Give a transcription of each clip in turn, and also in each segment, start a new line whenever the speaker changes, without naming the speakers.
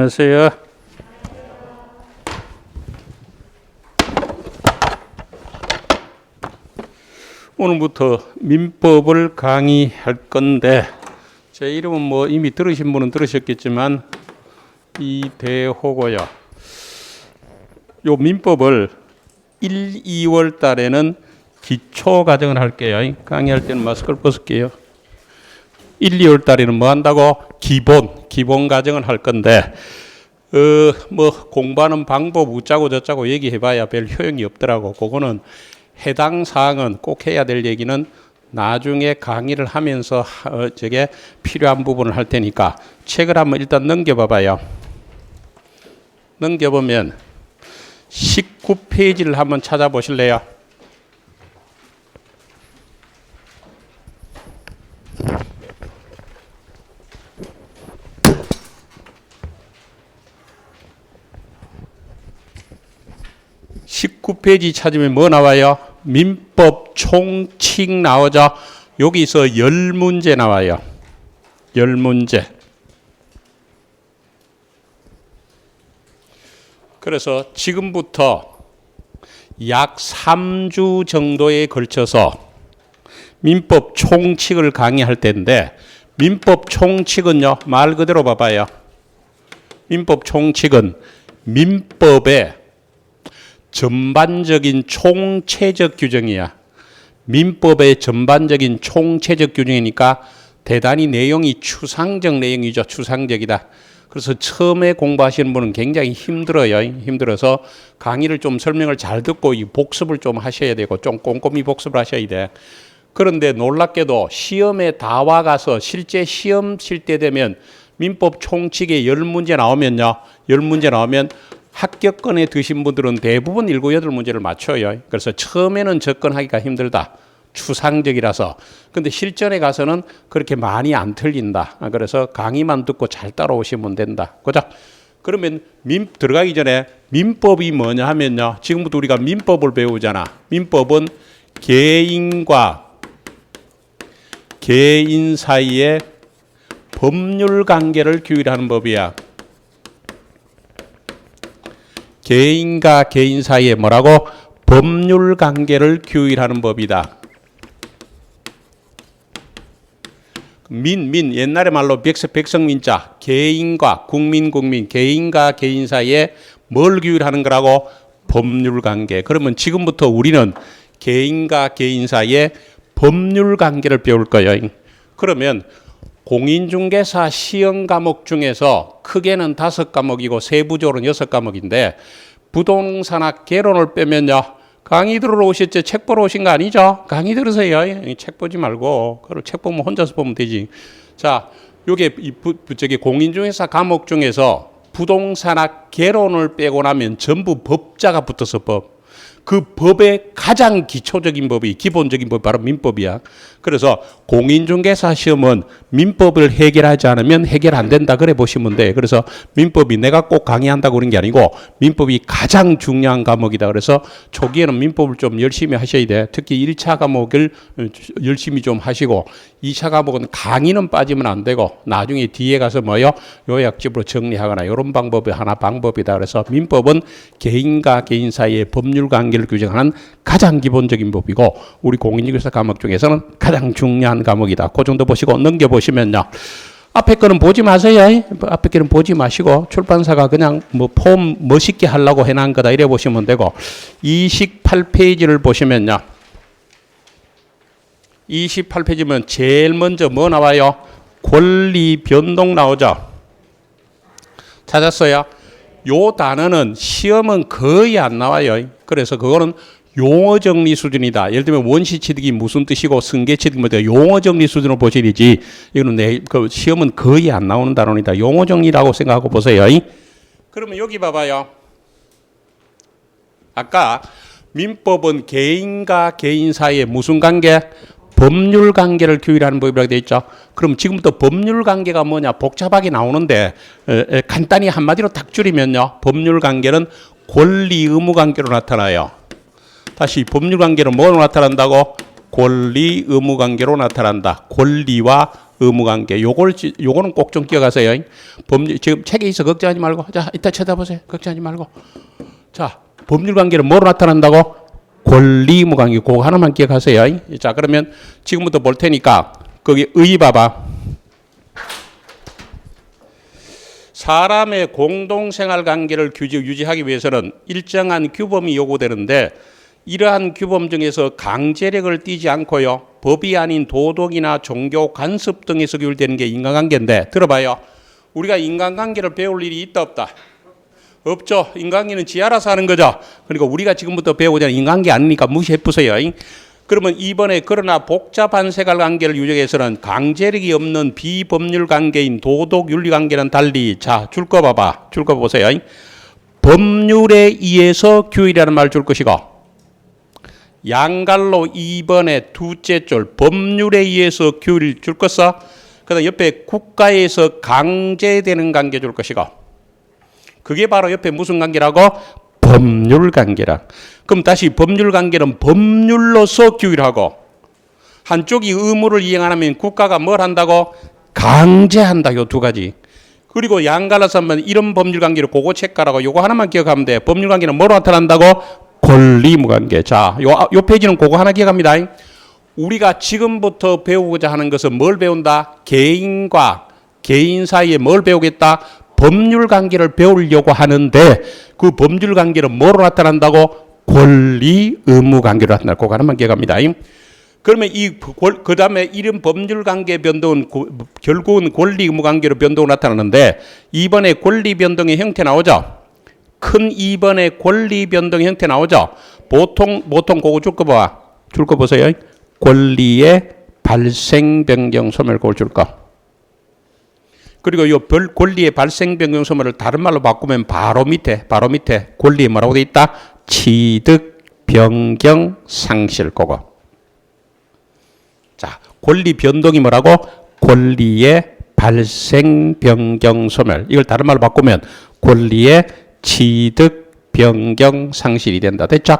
안녕하세요. 오늘부터 민법을 강의할 건데 제 이름은 뭐 이미 들으신 분은 들으셨겠지만 이대호고요. 요 민법을 1, 2월 달에는 기초 과정을 할게요. 강의할 때는 마스크를 벗을게요. 1, 2월 달에는 뭐 한다고? 기본 과정을 할 건데 뭐 공부하는 방법 우짜고 저짜고 얘기해봐야 별 효용이 없더라고. 그거는 해당 사항은 꼭 해야 될 얘기는 나중에 강의를 하면서 저게 필요한 부분을 할 테니까 책을 한번 일단 넘겨봐봐요. 넘겨보면 19페이지를 한번 찾아보실래요? (19페이지) 찾으면 뭐 나와요? 민법 총칙 나오죠. 여기서 10문제 나와요. 10문제. 그래서 지금부터 약 3주 정도에 걸쳐서 민법 총칙을 강의할 텐데, 민법 총칙은요, 말 그대로 봐봐요. 민법 총칙은 민법의 전반적인 총체적 규정이야. 민법의 전반적인 총체적 규정이니까 대단히 내용이 추상적 내용이죠. 추상적이다. 그래서 처음에 공부하시는 분은 굉장히 힘들어요. 힘들어서 강의를 좀 설명을 잘 듣고 이 복습을 좀 하셔야 되고 좀 꼼꼼히 복습을 하셔야 돼. 그런데 놀랍게도 시험에 다 와가서 실제 시험 칠 때 되면 민법 총칙에 10문제 나오면요. 10문제 나오면 합격권에 드신 분들은 대부분 7, 8문제를 맞춰요. 그래서 처음에는 접근하기가 힘들다. 추상적이라서. 근데 실전에 가서는 그렇게 많이 안 틀린다. 그래서 강의만 듣고 잘 따라오시면 된다. 그죠? 그러면 들어가기 전에 민법이 뭐냐 하면요. 지금부터 우리가 민법을 배우잖아. 민법은 개인과 개인 사이의 법률 관계를 규율하는 법이야. 개인과 개인 사이에 뭐라고? 법률 관계를 규율하는 법이다. 옛날에 말로 백성민자, 개인과 국민, 개인과 개인 사이에 뭘 규율하는 거라고? 법률 관계. 그러면 지금부터 우리는 개인과 개인 사이에 법률 관계를 배울 거예요. 그러면 공인중개사 시험 과목 중에서 크게는 5과목이고 세부적으로는 6과목인데 부동산학 개론을 빼면요. 강의 들으러 오셨죠? 책 보러 오신 거 아니죠? 강의 들으세요. 책 보지 말고. 그리고 책 보면 혼자서 보면 되지. 자, 요게 저기 공인중개사 과목 중에서 부동산학 개론을 빼고 나면 전부 법자가 붙어서 법. 그 법의 가장 기초적인 법이, 기본적인 법이 바로 민법이야. 그래서 공인중개사 시험은 민법을 해결하지 않으면 해결 안 된다. 그래 보시면 돼. 그래서 민법이 내가 꼭 강의한다고 그런 게 아니고 민법이 가장 중요한 과목이다. 그래서 초기에는 민법을 좀 열심히 하셔야 돼. 특히 1차 과목을 열심히 좀 하시고 2차 과목은 강의는 빠지면 안 되고 나중에 뒤에 가서 뭐요? 요약집으로 정리하거나 이런 방법이 하나 방법이다. 그래서 민법은 개인과 개인 사이의 법률 관계를 규정하는 가장 기본적인 법이고 우리 공인중개사 과목 중에서는 가장 중요한 과목이다. 그 정도 보시고 넘겨보시면요. 앞에 거는 보지 마세요. 앞에 거는 보지 마시고 출판사가 그냥 뭐 폼 멋있게 하려고 해놓은 거다 이래 보시면 되고 28페이지를 보시면요. 28페이지면 제일 먼저 뭐 나와요? 권리 변동 나오죠. 찾았어요? 요 단어는 시험은 거의 안 나와요. 그래서 그거는 용어 정리 수준이다. 예를 들면 원시 취득이 무슨 뜻이고 승계 취득이 뭐다. 용어 정리 수준으로 보시리지. 이거는 그 시험은 거의 안 나오는 단어이다. 용어 정리라고 생각하고 보세요. 그러면 여기 봐봐요. 아까 민법은 개인과 개인 사이에 무슨 관계? 법률 관계를 규율하는 법이라고 되어 있죠. 그럼 지금부터 법률 관계가 뭐냐 복잡하게 나오는데 간단히 한마디로 딱 줄이면요. 법률 관계는 권리 의무 관계로 나타나요. 다시 법률 관계는 뭐로 나타난다고? 권리 의무 관계로 나타난다. 권리와 의무관계. 요거는 꼭 좀 기억하세요. 법률, 지금 책에 있어 걱정하지 말고. 자, 이따 쳐다보세요. 걱정하지 말고. 자, 법률관계는 뭐로 나타난다고? 권리 의무관계. 그거 하나만 기억하세요. 자, 그러면 지금부터 볼 테니까 거기 의 봐봐. 사람의 공동생활 관계를 유지하기 위해서는 일정한 규범이 요구되는데 이러한 규범 중에서 강제력을 띠지 않고요. 법이 아닌 도덕이나 종교 관습 등에서 규율되는 게 인간관계인데 들어봐요. 우리가 인간관계를 배울 일이 있다 없다? 없죠. 인간관계는 지 알아서 하는 거죠. 그러니까 우리가 지금부터 배우고자 하는 인간관계 아니니까 무시해 보세요. 그러면 이번에 그러나 복잡한 생활관계를 유지해서는 강제력이 없는 비법률 관계인 도덕 윤리 관계는 달리 자, 줄 거 봐봐. 줄 거 보세요. 법률에 의해서 규율이라는 말 줄 것이고 양갈로 2번의 두째 줄 법률에 의해서 규율 줄 것서 그다음 옆에 국가에서 강제되는 관계 줄 것이고 그게 바로 옆에 무슨 관계라고? 법률 관계라. 그럼 다시 법률 관계는 법률로서 규율하고 한쪽이 의무를 이행 안 하면 국가가 뭘 한다고? 강제한다. 요 두 가지. 그리고 양갈라서 하면 이런 법률 관계를 그거 체크하라고 요거 하나만 기억하면 돼. 법률 관계는 뭐로 나타난다고? 권리 의무관계. 자, 요 페이지는 그거 하나 기억합니다. 우리가 지금부터 배우고자 하는 것은 뭘 배운다? 개인과 개인 사이에 뭘 배우겠다? 법률 관계를 배우려고 하는데 그 법률 관계는 뭐로 나타난다고? 권리 의무 관계로 나타난다. 그거 하나만 기억합니다. 그러면 그 다음에 이런 법률 관계 변동은 결국은 권리 의무 관계로 변동으로 나타나는데 이번에 권리 변동의 형태 나오죠? 큰 2번의 권리 변동 형태 나오죠? 보통 그거 줄 거 봐. 줄 거 보세요. 권리의 발생 변경 소멸 그걸 줄 거. 그리고 이 권리의 발생 변경 소멸을 다른 말로 바꾸면 바로 밑에 권리에 뭐라고 돼 있다? 취득 변경 상실 그거. 자, 권리 변동이 뭐라고? 권리의 발생 변경 소멸. 이걸 다른 말로 바꾸면 권리의 취득 변경 상실이 된다. 됐죠?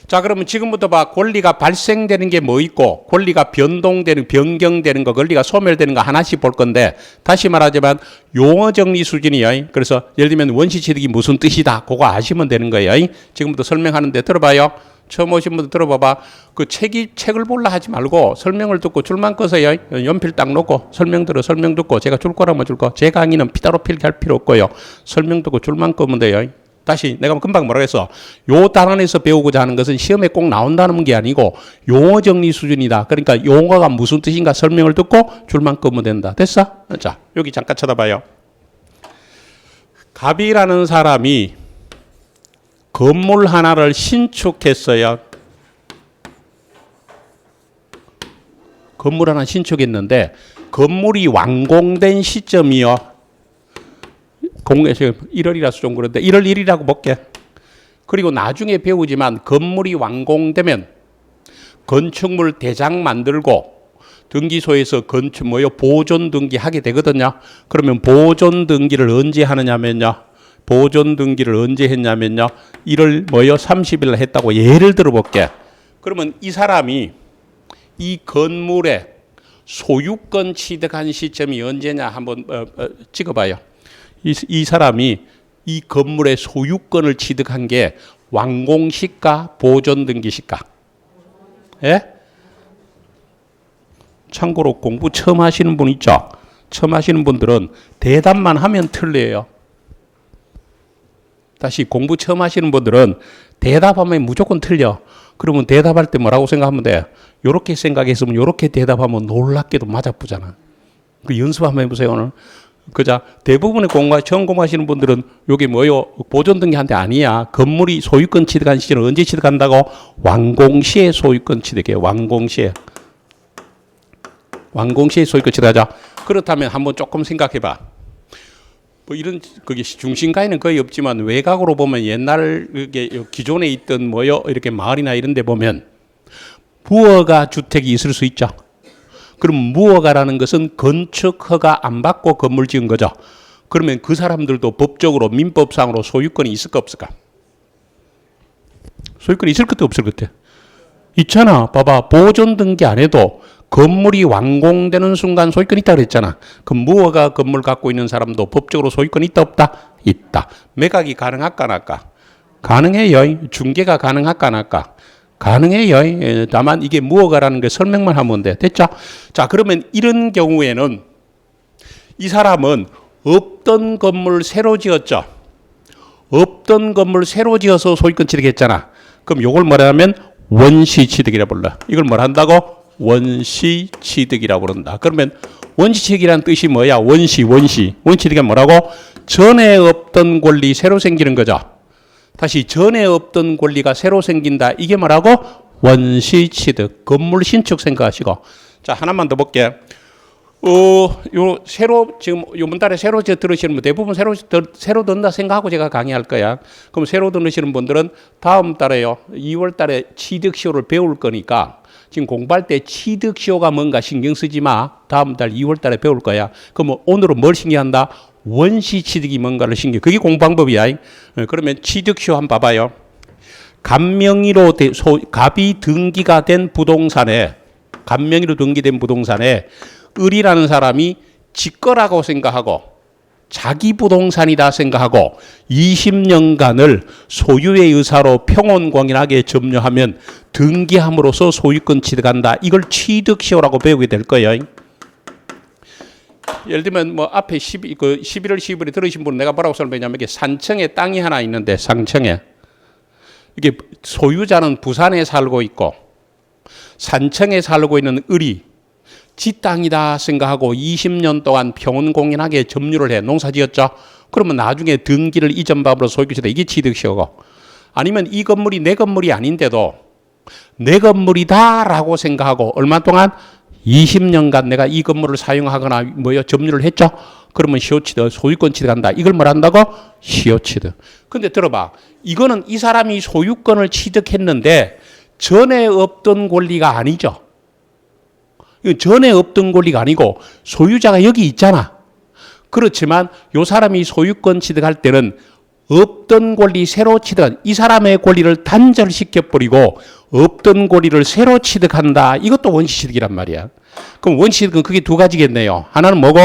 자, 그러면 지금부터 봐. 권리가 발생되는 게 뭐 있고 권리가 변동되는 변경되는 거 권리가 소멸되는 거 하나씩 볼 건데 다시 말하자면 용어 정리 수준이에요. 그래서 예를 들면 원시 취득이 무슨 뜻이다. 그거 아시면 되는 거예요. 지금부터 설명하는데 들어봐요. 처음 오신 분들 들어봐봐. 그 책을 볼라 하지 말고 설명을 듣고 줄만 꺼서요. 연필 딱 놓고 설명 듣고 제가 줄 거라면 줄 거. 제 강의는 피다로 필기 할 필요 없고요. 설명 듣고 줄만 끄면 돼요. 다시 내가 금방 뭐라고 했어. 요 단원에서 배우고자 하는 것은 시험에 꼭 나온다는 게 아니고 용어 정리 수준이다. 그러니까 용어가 무슨 뜻인가 설명을 듣고 줄만 끄면 된다. 됐어? 자, 여기 잠깐 쳐다봐요. 갑이라는 사람이 건물 하나를 신축했어요. 건물 하나 신축했는데 건물이 완공된 시점이요. 1월이라서 좀 그런데 1월 1일이라고 볼게. 그리고 나중에 배우지만 건물이 완공되면 건축물 대장 만들고 등기소에서 보존 등기 하게 되거든요. 그러면 보존 등기를 언제 하느냐면요. 보존 등기를 언제 했냐면요. 1월 30일 했다고 예를 들어 볼게. 그러면 이 사람이 이 건물에 소유권 취득한 시점이 언제냐 한번 찍어봐요. 이 사람이 이 건물의 소유권을 취득한 게 완공시가 보존 등기시가? 예? 참고로 공부 처음 하시는 분 있죠? 처음 하시는 분들은 대답만 하면 틀려요. 다시 공부 처음 하시는 분들은 대답하면 무조건 틀려. 그러면 대답할 때 뭐라고 생각하면 돼? 요렇게 생각했으면 요렇게 대답하면 놀랍게도 맞아보잖아. 그 연습 한번 해보세요, 오늘. 그자 대부분의 처음 공부하시는 분들은 요게 뭐요? 보존 등기한테 아니야. 건물이 소유권 취득한 시점을 언제 취득한다고? 완공시에 소유권 취득해요. 완공시에 소유권 취득하자. 그렇다면 한번 조금 생각해봐. 뭐 이런 그게 중심가에는 거의 없지만 외곽으로 보면 옛날 기존에 있던 이렇게 마을이나 이런 데 보면 무허가 주택이 있을 수 있죠. 그럼 무허가라는 것은 건축 허가 안 받고 건물 지은 거죠. 그러면 그 사람들도 법적으로 민법상으로 소유권이 있을까 없을까? 소유권이 있을 것도 없을 것 같아. 있잖아. 봐봐. 보존 등기 안 해도 건물이 완공되는 순간 소유권이 있다 그랬잖아. 그럼 무허가 건물 갖고 있는 사람도 법적으로 소유권이 있다 없다? 있다. 매각이 가능할까 안 할까? 가능해요. 중개가 가능할까 안 할까? 가능해요. 다만 이게 무허가라는 게 설명만 하면 돼. 됐죠? 자, 그러면 이런 경우에는 이 사람은 없던 건물 새로 지었죠. 없던 건물 새로 지어서 소유권 취득했잖아. 그럼 이걸 뭐라 하면 원시 취득이라 불러. 이걸 뭐라 한다고? 원시 취득이라고 부른다. 그러면 원시 취득이라는 뜻이 뭐야? 원시 취득이 뭐라고? 전에 없던 권리 새로 생기는 거죠. 다시 전에 없던 권리가 새로 생긴다. 이게 뭐라고? 원시 취득. 건물 신축 생각하시고. 자, 하나만 더 볼게. 요 새로 지금 요번 달에 새로 들으시는 분 대부분 새로 듣는다 생각하고 제가 강의할 거야. 그럼 새로 들으시는 분들은 다음 달에요. 2월 달에 취득시효를 배울 거니까 지금 공부할 때 취득시효가 뭔가 신경 쓰지 마. 다음 달 2월 달에 배울 거야. 그럼 오늘은 뭘 신경한다? 원시 취득이 뭔가를 신경. 그게 공부방법이야. 그러면 취득시효 한번 봐봐요. 갑명의로 갑이 등기가 된 부동산에 갑명의로 등기된 부동산에 을이라는 사람이 지 거라고 생각하고 자기 부동산이다 생각하고 20년간을 소유의 의사로 평온공인하게 점유하면 등기함으로써 소유권 취득한다. 이걸 취득시효라고 배우게 될 거예요. 예를 들면 뭐 앞에 11월 10일에 들으신 분은 내가 뭐라고 설명했냐면 이게 산청에 땅이 하나 있는데 상청에 이게 소유자는 부산에 살고 있고 산청에 살고 있는 을이 지 땅이다 생각하고 20년 동안 평온공인하게 점유를 해 농사지었죠. 그러면 나중에 등기를 이전법으로 소유권이다. 이게 취득시효고. 아니면 이 건물이 내 건물이 아닌데도 내 건물이다라고 생각하고 얼마 동안 20년간 내가 이 건물을 사용하거나 점유를 했죠. 그러면 시효취득, 소유권 취득한다. 이걸 뭘 한다고? 시효취득. 근데 들어봐. 이거는 이 사람이 소유권을 취득했는데 전에 없던 권리가 아니죠. 전에 없던 권리가 아니고 소유자가 여기 있잖아. 그렇지만 이 사람이 소유권 취득할 때는 없던 권리 새로 취득한 이 사람의 권리를 단절시켜버리고 없던 권리를 새로 취득한다. 이것도 원시취득이란 말이야. 그럼 원시취득은 그게 두 가지겠네요. 하나는 뭐고?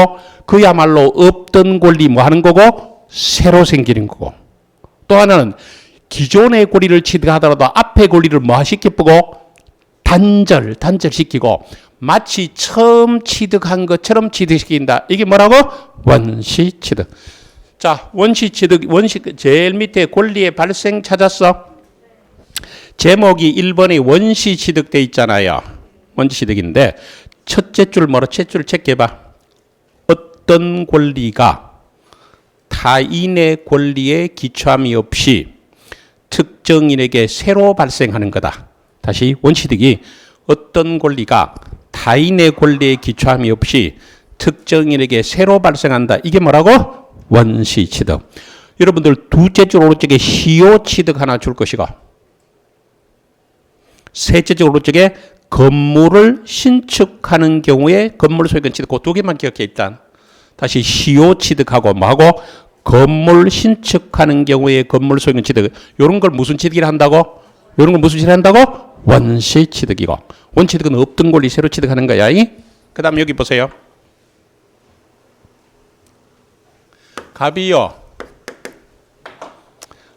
그야말로 없던 권리 뭐 하는 거고? 새로 생기는 거고. 또 하나는 기존의 권리를 취득하더라도 앞의 권리를 뭐 시켜보고? 단절시키고 마치 처음 취득한 것처럼 취득시킨다. 이게 뭐라고? 원시취득. 자, 원시취득, 제일 밑에 권리의 발생 찾았어? 제목이 1번에 원시취득 돼 있잖아요. 원시취득인데 첫째 줄 첫째 줄 체크해봐. 어떤 권리가 타인의 권리에 기초함이 없이 특정인에게 새로 발생하는 거다. 다시 원시취득이 어떤 권리가 타인의 권리에 기초함이 없이 특정인에게 새로 발생한다. 이게 뭐라고? 원시취득. 여러분들 둘째 줄 오른쪽에 시효취득 하나 줄 것이고 셋째 줄 오른쪽에 건물을 신축하는 경우에 건물 소유권 취득. 그 두 개만 기억해 일단. 다시 시효취득하고 뭐하고? 건물 신축하는 경우에 건물 소유권 취득. 이런 걸 무슨 취득이라 한다고? 이런 걸 무슨 취득을 한다고? 원시취득이고. 원시취득은 없던 권리 새로 취득하는 거야. 그 다음 여기 보세요. 갑이요.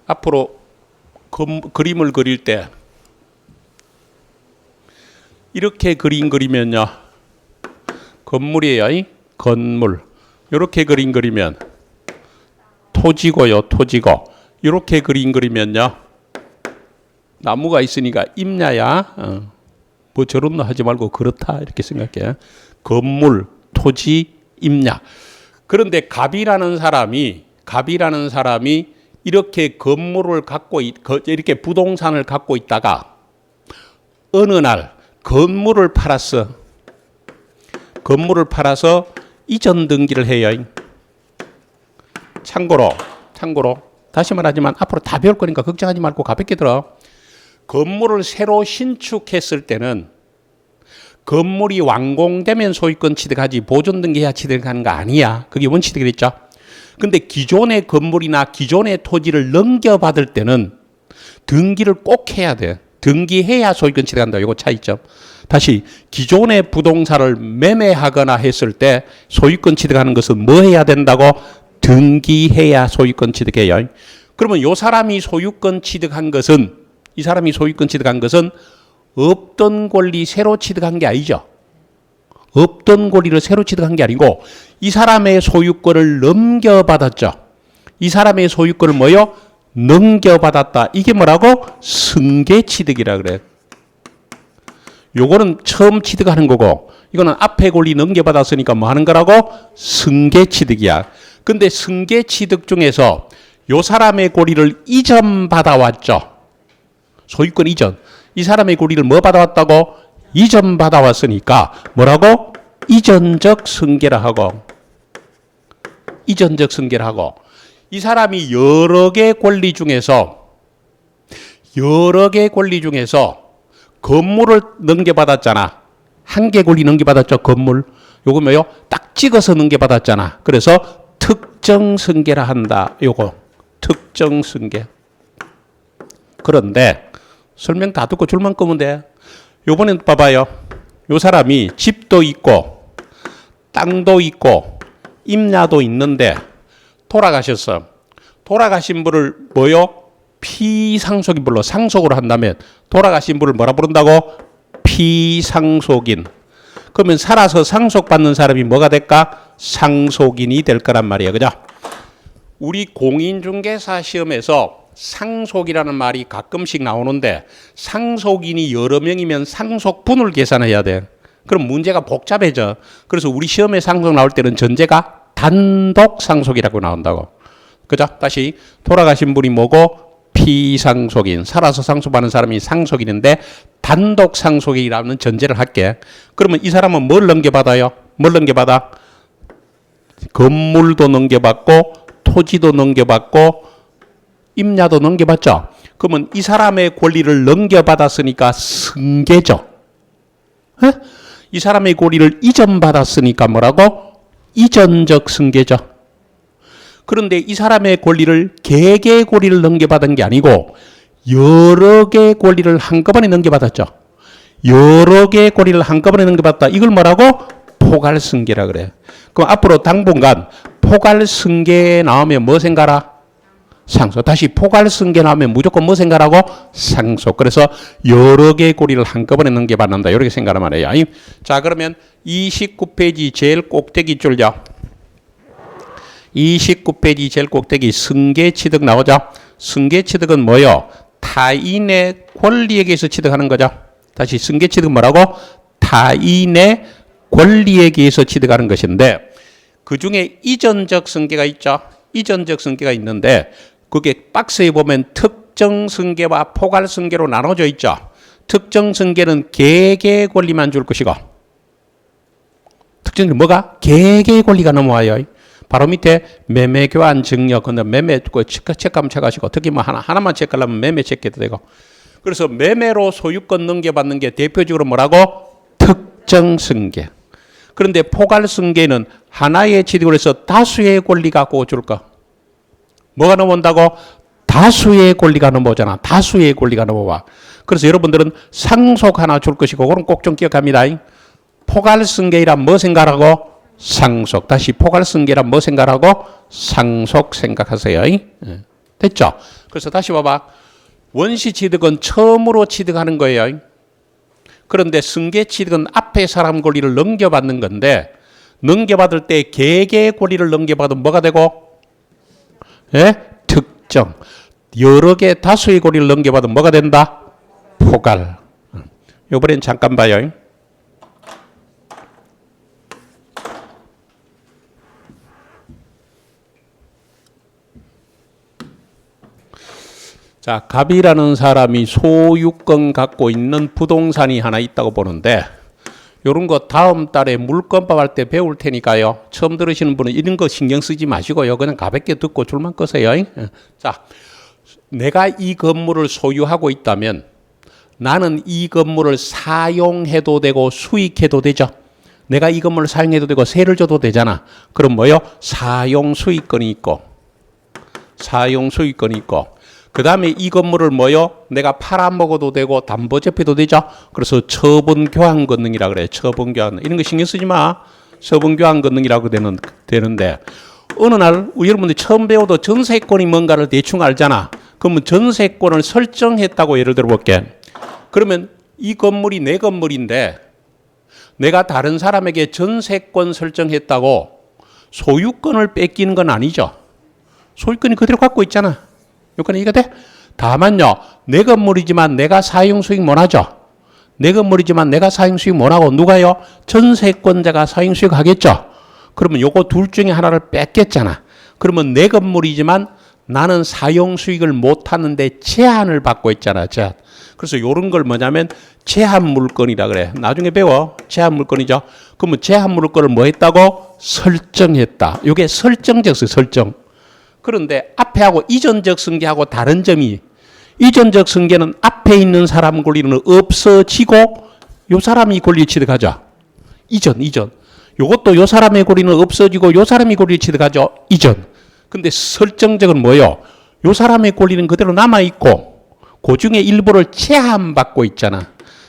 앞으로 그림을 그릴 때 이렇게 그리면요. 건물이에요. 건물. 이렇게 그리면 토지고요. 토지고. 이렇게 그리면요. 나무가 있으니까 임야야. 뭐 저런 거 하지 말고 그렇다 이렇게 생각해. 건물, 토지, 임야. 그런데 갑이라는 사람이 이렇게 건물을 이렇게 부동산을 갖고 있다가 어느 날 건물을 팔아서 이전 등기를 해요. 참고로 다시 말하지만 앞으로 다 배울 거니까 걱정하지 말고 가볍게 들어. 건물을 새로 신축했을 때는 건물이 완공되면 소유권 취득하지 보존 등기해야 취득하는 거 아니야. 그게 원시취득이랬죠. 근데 기존의 건물이나 기존의 토지를 넘겨받을 때는 등기를 꼭 해야 돼. 등기해야 소유권 취득한다. 이거 차이점. 다시 기존의 부동산을 매매하거나 했을 때 소유권 취득하는 것은 뭐 해야 된다고? 등기해야 소유권 취득해요. 그러면 이 사람이 소유권 취득한 것은 없던 권리 새로 취득한 게 아니죠. 없던 권리를 새로 취득한 게 아니고 이 사람의 소유권을 넘겨받았죠. 이 사람의 소유권을 뭐요? 넘겨받았다. 이게 뭐라고? 승계취득이라 그래. 요거는 처음 취득하는 거고 이거는 앞에 권리 넘겨받았으니까 뭐 하는 거라고? 승계취득이야. 근데 승계취득 중에서 요 사람의 권리를 이전 받아왔죠. 소유권 이전. 이 사람의 권리를 뭐 받아왔다고? 이전 받아왔으니까 뭐라고? 이전적 승계라 하고. 이전적 승계라 하고. 이 사람이 여러 개 권리 중에서 건물을 넘겨받았잖아. 한 개 권리 넘겨받았죠. 건물. 요거 뭐요? 딱 찍어서 넘겨받았잖아. 그래서 특정 승계라 한다. 요거. 특정 승계. 그런데 설명 다 듣고 줄만 끄면 돼. 요번엔 봐봐요. 요 사람이 집도 있고 땅도 있고 임야도 있는데 돌아가셨어. 돌아가신 분을 뭐요? 피상속인 불러. 상속으로 한다면 돌아가신 분을 뭐라 부른다고? 피상속인. 그러면 살아서 상속받는 사람이 뭐가 될까? 상속인이 될 거란 말이에요. 그죠? 우리 공인중개사 시험에서 상속이라는 말이 가끔씩 나오는데 상속인이 여러 명이면 상속분을 계산해야 돼. 그럼 문제가 복잡해져. 그래서 우리 시험에 상속 나올 때는 전제가 단독 상속이라고 나온다고. 그죠? 다시 돌아가신 분이 뭐고? 피상속인. 살아서 상속받는 사람이 상속인인데 단독 상속이라는 전제를 할게. 그러면 이 사람은 뭘 넘겨받아요? 뭘 넘겨받아? 건물도 넘겨받고 토지도 넘겨받고 임야도 넘겨받죠. 그러면 이 사람의 권리를 넘겨받았으니까 승계죠. 에? 이 사람의 권리를 이전받았으니까 뭐라고? 이전적 승계죠. 그런데 이 사람의 권리를 개개의 권리를 넘겨받은 게 아니고 여러 개의 권리를 한꺼번에 넘겨받았죠. 여러 개의 권리를 한꺼번에 넘겨받았다. 이걸 뭐라고? 포괄승계라 그래. 그럼 앞으로 당분간 포괄승계 나오면 뭐 생각하라? 상속. 다시 포괄승계 나오면 무조건 뭐 생각하라고? 상속. 그래서 여러 개의 권리를 한꺼번에 넘겨받는다. 이렇게 생각하란 말이에요. 자, 그러면 29페이지 제일 꼭대기 줄요. 29페이지 제일 꼭대기 승계취득 나오죠. 승계취득은 뭐요? 타인의 권리에 의해서 취득하는 거죠. 다시 승계취득은 뭐라고? 타인의 권리에 의해서 취득하는 것인데 그 중에 이전적 승계가 있죠. 이전적 승계가 있는데 그게 박스에 보면 특정 승계와 포괄 승계로 나눠져 있죠. 특정 승계는 개개의 권리만 줄 것이고 특정 뭐가? 개개의 권리가 넘어와요. 바로 밑에 매매 교환 증여. 근데 매매 체크 한번 체크하시고 특히 뭐 하나만 체크하려면 매매 체크해도 되고. 그래서 매매로 소유권 넘겨받는 게 대표적으로 뭐라고? 특정 승계. 그런데 포괄 승계는 하나의 취득을 해서 다수의 권리가 꼭 줄 거. 뭐가 넘어온다고? 다수의 권리가 넘어오잖아. 다수의 권리가 넘어와. 그래서 여러분들은 상속 하나 줄 것이고 그건 꼭 좀 기억합니다. 포괄 승계이란 뭐 생각하고? 상속. 다시 포괄 승계란 뭐 생각하고? 상속 생각하세요. 됐죠? 그래서 다시 봐봐. 원시 취득은 처음으로 취득하는 거예요. 그런데 승계 취득은 앞에 사람 권리를 넘겨받는 건데 넘겨받을 때 개개의 권리를 넘겨받으면 뭐가 되고? 예? 특정. 여러 개 다수의 권리를 넘겨받으면 뭐가 된다? 포괄. 요번엔 잠깐 봐요. 자, 갑이라는 사람이 소유권 갖고 있는 부동산이 하나 있다고 보는데 요런 거 다음 달에 물건법 할 때 배울 테니까요. 처음 들으시는 분은 이런 거 신경 쓰지 마시고요. 그냥 가볍게 듣고 줄만 끄세요. 자, 내가 이 건물을 소유하고 있다면 나는 이 건물을 사용해도 되고 수익해도 되죠. 내가 이 건물을 사용해도 되고 세를 줘도 되잖아. 그럼 뭐요? 사용 수익권이 있고 그 다음에 이 건물을 뭐요? 내가 팔아먹어도 되고 담보재표도 되죠. 그래서 처분교환 권능이라 그래요. 처분교환. 이런 거 신경 쓰지 마. 처분교환 권능이라고 되는데 어느 날 여러분들이 처음 배워도 전세권이 뭔가를 대충 알잖아. 그러면 전세권을 설정했다고 예를 들어 볼게. 그러면 이 건물이 내 건물인데 내가 다른 사람에게 전세권 설정했다고 소유권을 뺏기는 건 아니죠. 소유권이 그대로 갖고 있잖아. 요건 이해가 돼? 다만요, 내 건물이지만 내가 사용수익 못 하죠. 내 건물이지만 내가 사용수익 못 하고 누가요? 전세권자가 사용수익 하겠죠. 그러면 요거 둘 중에 하나를 뺏겠잖아. 그러면 내 건물이지만 나는 사용수익을 못 하는데 제한을 받고 있잖아. 제한. 그래서 요런 걸 뭐냐면 제한 물건이라 그래. 나중에 배워. 제한 물건이죠. 그러면 제한 물건을 뭐 했다고? 설정했다. 요게 설정적 설정. 그런데 앞에 하고 이전적 승계하고 다른 점이 이전적 승계는 앞에 있는 사람 권리는 없어지고 요 사람이 권리 취득하죠. 이전. 요것도 요 사람의 권리는 없어지고 요 사람이 권리 취득하죠. 이전. 근데 설정적은 뭐요? 요 사람의 권리는 그대로 남아있고 그 중에 일부를 제한받고 있잖아.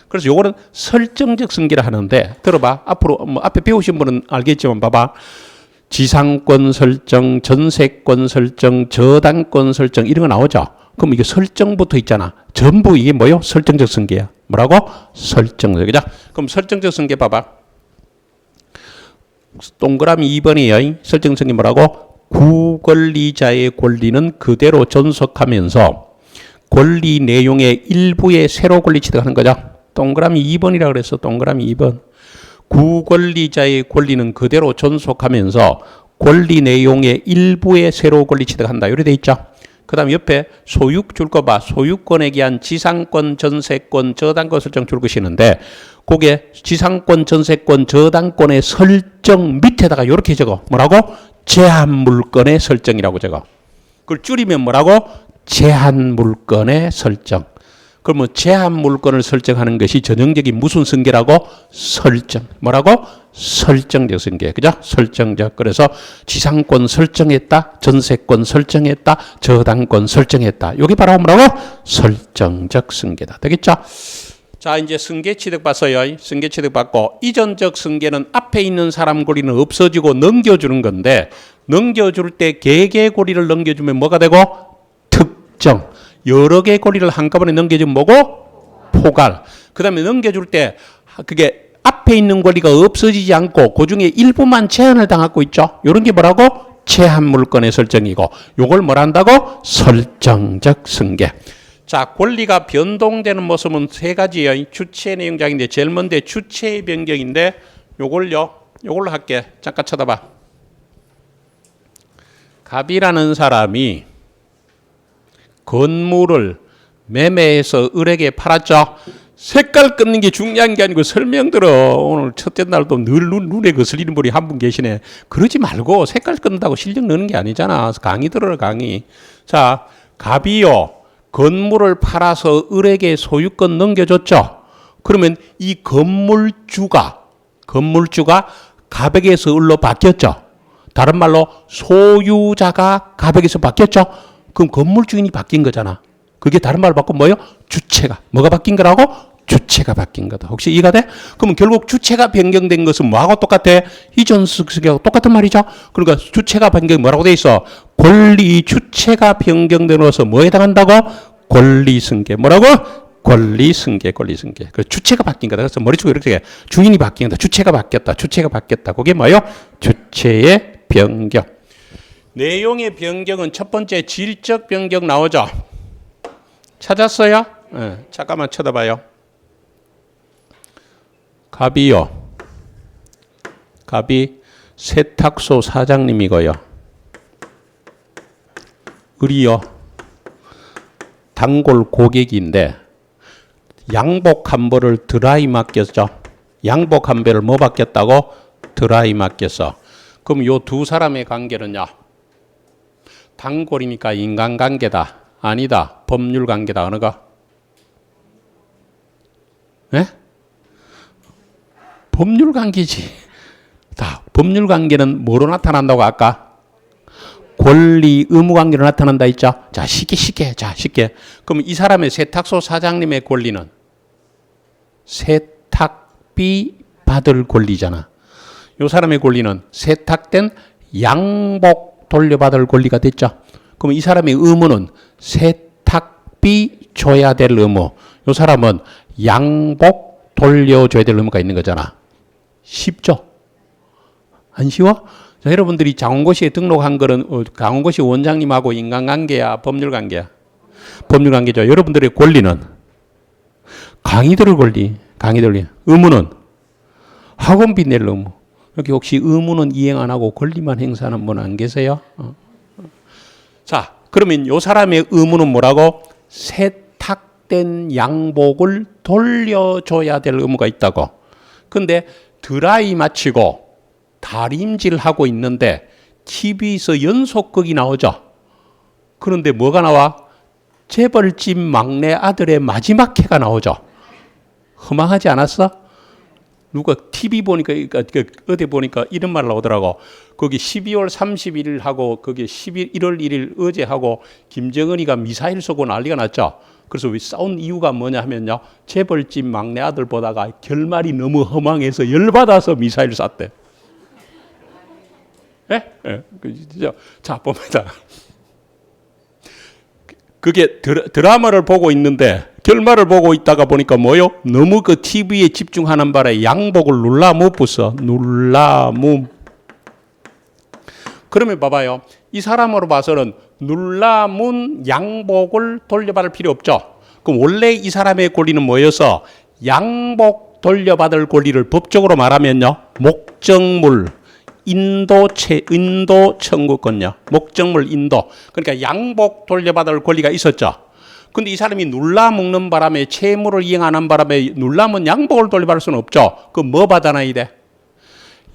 그래서 요거는 설정적 승계를 하는데 들어봐. 앞으로 뭐 앞에 배우신 분은 알겠지만 봐봐. 지상권 설정, 전세권 설정, 저당권 설정 이런 거 나오죠. 그럼 이게 설정부터 있잖아. 전부 이게 뭐요? 설정적 승계야. 뭐라고? 설정적. 그죠? 그럼 설정적 승계 봐봐. 동그라미 2번이에요. 설정적 승계 뭐라고? 구권리자의 권리는 그대로 존속하면서 권리 내용의 일부에 새로 권리 취득하는 거죠. 동그라미 2번이라 그랬어. 동그라미 2번. 구권리자의 권리는 그대로 존속하면서 권리 내용의 일부에 새로 권리 취득한다. 이렇게 돼 있죠. 그 다음 옆에 소유 줄 거 봐. 소유권에 기한 지상권, 전세권, 저당권 설정 줄 것이는데 그게 지상권, 전세권, 저당권의 설정 밑에다가 이렇게 적어. 뭐라고? 제한물건의 설정이라고 적어. 그걸 줄이면 뭐라고? 제한물건의 설정. 그러면 제한물건을 설정하는 것이 전형적인 무슨 승계라고? 설정. 뭐라고? 설정적 승계. 그죠? 설정적. 그래서 지상권 설정했다. 전세권 설정했다. 저당권 설정했다. 여기 바로 뭐라고? 설정적 승계다. 되겠죠? 자, 이제 승계 취득 봤어요. 승계 취득 받고 이전적 승계는 앞에 있는 사람 권리는 없어지고 넘겨주는 건데 넘겨줄 때 개개 권리를 넘겨주면 뭐가 되고? 특정. 여러 개의 권리를 한꺼번에 넘겨주면 뭐고? 포괄. 그 다음에 넘겨줄 때 그게 앞에 있는 권리가 없어지지 않고 그 중에 일부만 제한을 당하고 있죠. 이런 게 뭐라고? 제한 물건의 설정이고 요걸 뭐라 한다고? 설정적 승계. 자, 권리가 변동되는 모습은 세 가지예요. 주체 내용장인데 제일 먼저 주체의 변경인데 요걸로 할게. 잠깐 쳐다봐. 갑이라는 사람이 건물을 매매해서 을에게 팔았죠. 색깔 끊는 게 중요한 게 아니고 설명 들어. 오늘 첫째 날도 늘 눈에 거슬리는 분이 한 분 계시네. 그러지 말고 색깔 끊는다고 실력 넣는 게 아니잖아. 강의 들어라 강의. 자, 갑이요. 건물을 팔아서 을에게 소유권 넘겨줬죠. 그러면 이 건물주가 갑에게서 을로 바뀌었죠. 다른 말로 소유자가 갑에게서 바뀌었죠. 그럼 건물 주인이 바뀐 거잖아. 그게 다른 말로 바꾸면 뭐예요? 주체가. 뭐가 바뀐 거라고? 주체가 바뀐 거다. 혹시 이해가 돼? 그러면 결국 주체가 변경된 것은 뭐하고 똑같아? 이전 승계하고 똑같은 말이죠. 그러니까 주체가 변경이 뭐라고 돼 있어? 권리 주체가 변경되어서 뭐에 해당한다고? 권리 승계. 뭐라고? 권리 승계. 그 주체가 바뀐 거다. 그래서 머릿속에 이렇게 주인이 바뀐 거다. 주체가 바뀌었다. 그게 뭐예요? 주체의 변경. 내용의 변경은 첫 번째 질적 변경 나오죠. 찾았어요? 네, 잠깐만 쳐다봐요. 갑이 세탁소 사장님이고요. 을이요. 단골 고객인데 양복 한 벌을 드라이 맡겼죠. 양복 한 벌을 뭐 맡겼다고? 드라이 맡겼어. 그럼 요 두 사람의 관계는요. 단골이니까 인간관계다. 아니다. 법률관계다. 어느 거? 네? 법률관계지. 다 법률관계는 뭐로 나타난다고 아까? 권리, 의무 관계로 나타난다 있죠? 자, 쉽게. 그럼 이 사람의 세탁소 사장님의 권리는 세탁비 받을 권리잖아. 이 사람의 권리는 세탁된 양복 돌려받을 권리가 됐죠. 그럼 이 사람의 의무는 세탁비 줘야 될 의무. 이 사람은 양복 돌려줘야 될 의무가 있는 거잖아. 쉽죠? 안 쉬워? 자, 여러분들이 장원고시에 등록한 거는 장원고시 원장님하고 인간관계야, 법률관계야? 법률관계죠. 여러분들의 권리는 강의 들을 권리, 의무는 학원비 낼 의무. 여기 혹시 의무는 이행 안 하고 권리만 행사하는 분 안 계세요? 자, 그러면 이 사람의 의무는 뭐라고? 세탁된 양복을 돌려줘야 될 의무가 있다고. 근데 드라이 마치고 다림질 하고 있는데 TV에서 연속극이 나오죠. 그런데 뭐가 나와? 재벌집 막내 아들의 마지막 회가 나오죠. 허망하지 않았어? 누가 TV 보니까 어디 보니까 이런 말 나오더라고. 거기 12월 31일 하고 거기 1월 1일 어제 하고 김정은이가 미사일 쏘고 난리가 났죠. 그래서 왜 싸운 이유가 뭐냐 하면요. 재벌집 막내 아들 보다가 결말이 너무 허망해서 열받아서 미사일 쐈대. 자, 봅니다. 그게 드라마를 보고 있는데 결말을 보고 있다가 보니까 뭐요? 너무 그 TV에 집중하는 바람에 양복을 눌라못 벗어. 눌라못. 그러면 봐봐요. 이 사람으로 봐서는 눌라문 양복을 돌려받을 필요 없죠. 그럼 원래 이 사람의 권리는 뭐여서 양복 돌려받을 권리를 법적으로 말하면요. 목적물. 인도 청구권요. 목적물 인도. 그러니까 양복 돌려받을 권리가 있었죠. 근데 이 사람이 눌라 먹는 바람에 채무를 이행하는 바람에 눌라면 양복을 돌려받을 수는 없죠. 그럼 뭐 받아내야 돼?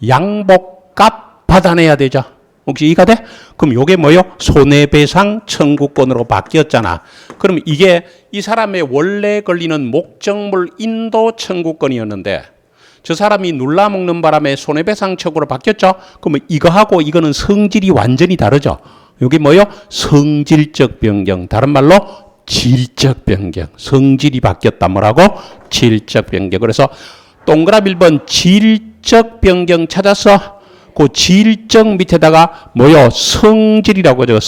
양복값 받아내야 되죠. 혹시 이해가 돼? 그럼 이게 뭐요? 손해배상 청구권으로 바뀌었잖아. 그럼 이게 이 사람의 원래 권리는 목적물 인도 청구권이었는데 저 사람이 눌러먹는 바람에 손해배상 청구로 바뀌었죠? 그러면 이거하고 이거는 성질이 완전히 다르죠? 이게 뭐요? 성질적 변경. 다른 말로 질적 변경. 성질이 바뀌었다. 뭐라고? 질적 변경. 그래서 동그라미 1번 질적 변경 찾아서 그 질적 밑에다가 뭐요? 성질이라고 하죠.